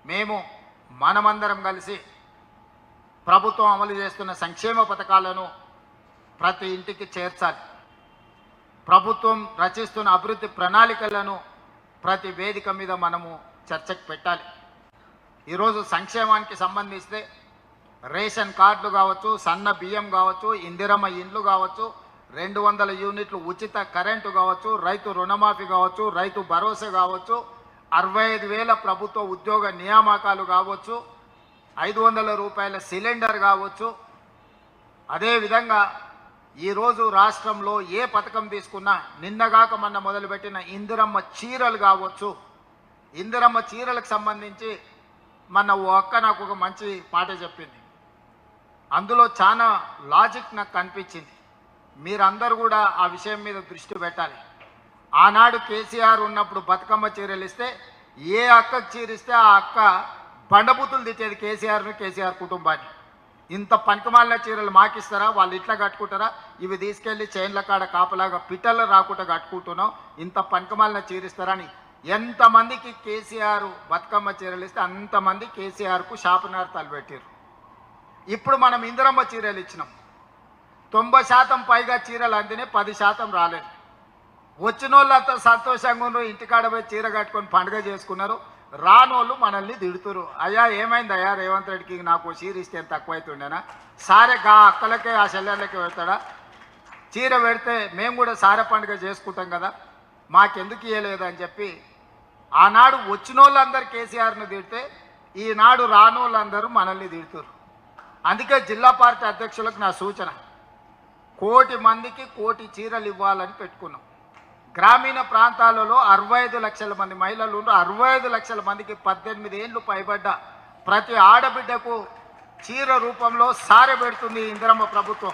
మేము మనమందరం కలిసి ప్రభుత్వం అమలు చేస్తున్న సంక్షేమ పథకాలను ప్రతి ఇంటికి చేర్చాలి. ప్రభుత్వం రచిస్తున్న అభివృద్ధి ప్రణాళికలను ప్రతి వేదిక మీద మనము చర్చకు పెట్టాలి. ఈరోజు సంక్షేమానికి సంబంధిస్తే రేషన్ కార్డులు కావచ్చు, సన్న బియ్యం కావచ్చు, ఇందిరమ్మ ఇండ్లు కావచ్చు, 200 యూనిట్లు ఉచిత కరెంటు కావచ్చు, రైతు రుణమాఫీ కావచ్చు, రైతు భరోసా కావచ్చు, 65,000 ప్రభుత్వ ఉద్యోగ నియామకాలు కావచ్చు, 500 రూపాయల సిలిండర్ కావచ్చు. అదేవిధంగా ఈరోజు రాష్ట్రంలో ఏ పథకం తీసుకున్నా నిన్నగాక మొన్న మొదలుపెట్టిన ఇందిరమ్మ చీరలు కావచ్చు. ఇందిరమ్మ చీరలకు సంబంధించి మన ఓ అక్క నాకు ఒక మంచి మాట చెప్పింది. అందులో చాలా లాజిక్ నాకు కనిపించింది. మీరందరూ కూడా ఆ విషయం మీద దృష్టి పెట్టాలి. ఆనాడు కేసీఆర్ ఉన్నప్పుడు బతుకమ్మ చీరలు ఇస్తే ఏ అక్కకు చీరిస్తే ఆ అక్క బండబూతులు తిట్టేది కేసీఆర్ను, కేసీఆర్ కుటుంబాన్ని. ఇంత పనికిమాలిన చీరలు మాకిస్తారా, వాళ్ళు ఇట్లా కట్టుకుంటారా, ఇవి తీసుకెళ్ళి చైన్ల కాడ కాపలాగా పిట్టలు రాకుండా కట్టుకుంటున్నాం, ఇంత పనికిమాలిన చీరిస్తారా అని ఎంతమందికి కేసీఆర్ బతుకమ్మ చీరలు ఇస్తే అంతమంది కేసీఆర్కు శాపనార్థాలు పెట్టారు. ఇప్పుడు మనం ఇందిరమ్మ చీరలు ఇచ్చినాం. 90% పైగా చీరలు అందినే, 10% రాలేదు. వచ్చిన వాళ్ళంతా సంతోషంగా ఉన్నారు, ఇంటికాడ పోయి చీర కట్టుకొని పండుగ చేసుకున్నారు. రానోళ్ళు మనల్ని తిడుతురు. అయ్యా ఏమైంది అయ్యా రేవంత్ రెడ్డికి నాకు చీర ఇస్తే తక్కువైతుండేనా, సారే గా అక్కలకే ఆ చెల్లెళ్ళకే పెడతాడా, చీర పెడితే మేము కూడా సారె పండుగ చేసుకుంటాం కదా, మాకెందుకు ఇవ్వలేదు అని చెప్పి ఆనాడు వచ్చిన వాళ్ళందరూ కేసీఆర్ను తిడితే ఈనాడు రానోళ్ళందరూ మనల్ని తిడుతురు. అందుకే జిల్లా పార్టీ అధ్యక్షులకు నా సూచన, 1,000,000 మందికి 1,000,000 చీరలు ఇవ్వాలని పెట్టుకున్నాం. గ్రామీణ ప్రాంతాలలో 65 లక్షల మంది మహిళలు ఉన్నారు. 65 లక్షల మందికి 18 ఏళ్ళు పైబడ్డ ప్రతి ఆడబిడ్డకు చీర రూపంలో సారె పెడుతుంది ఇందిరమ్మ ప్రభుత్వం.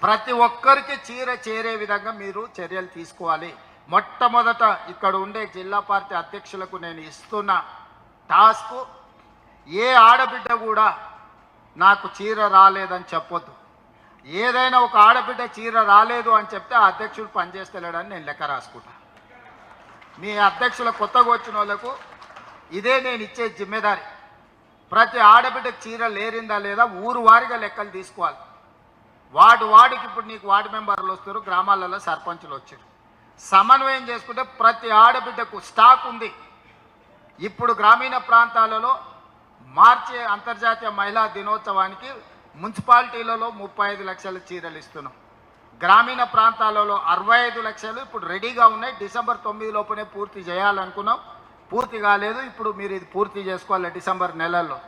ప్రతి ఒక్కరికి చీర చేరే విధంగా మీరు చర్యలు తీసుకోవాలి. మొట్టమొదట ఇక్కడ ఉండే జిల్లా పార్టీ అధ్యక్షులకు నేను ఇస్తున్న టాస్క్, ఏ ఆడబిడ్డ కూడా నాకు చీర రాలేదని చెప్పొద్దు. ఏదైనా ఒక ఆడబిడ్డ చీర రాలేదు అని చెప్తే ఆ అధ్యక్షుడు పనిచేస్తలేడని నేను లెక్క రాసుకుంటా. మీ అధ్యక్షుల కొత్తగా వచ్చిన వాళ్ళకు ఇదే నేను ఇచ్చే జిమ్మెదారి. ప్రతి ఆడబిడ్డకు చీర లేరిందా లేదా ఊరు వారిగా లెక్కలు తీసుకోవాలి. వార్డుకి ఇప్పుడు నీకు వార్డు మెంబర్లు వస్తారు, గ్రామాలలో సర్పంచులు వచ్చారు. సమన్వయం చేసుకుంటే ప్రతి ఆడబిడ్డకు స్టాక్ ఉంది. ఇప్పుడు గ్రామీణ ప్రాంతాలలో మార్చి అంతర్జాతీయ మహిళా దినోత్సవానికి మున్సిపాలిటీలలో 35 లక్షల చీరలు ఇస్తున్నాం. గ్రామీణ ప్రాంతాలలో 65 లక్షలు ఇప్పుడు రెడీగా ఉన్నాయి. డిసెంబర్ 9 లోపునే పూర్తి చేయాలనుకున్నాం, పూర్తి కాలేదు. ఇప్పుడు మీరు ఇది పూర్తి చేసుకోవాలి డిసెంబర్ నెలల్లో.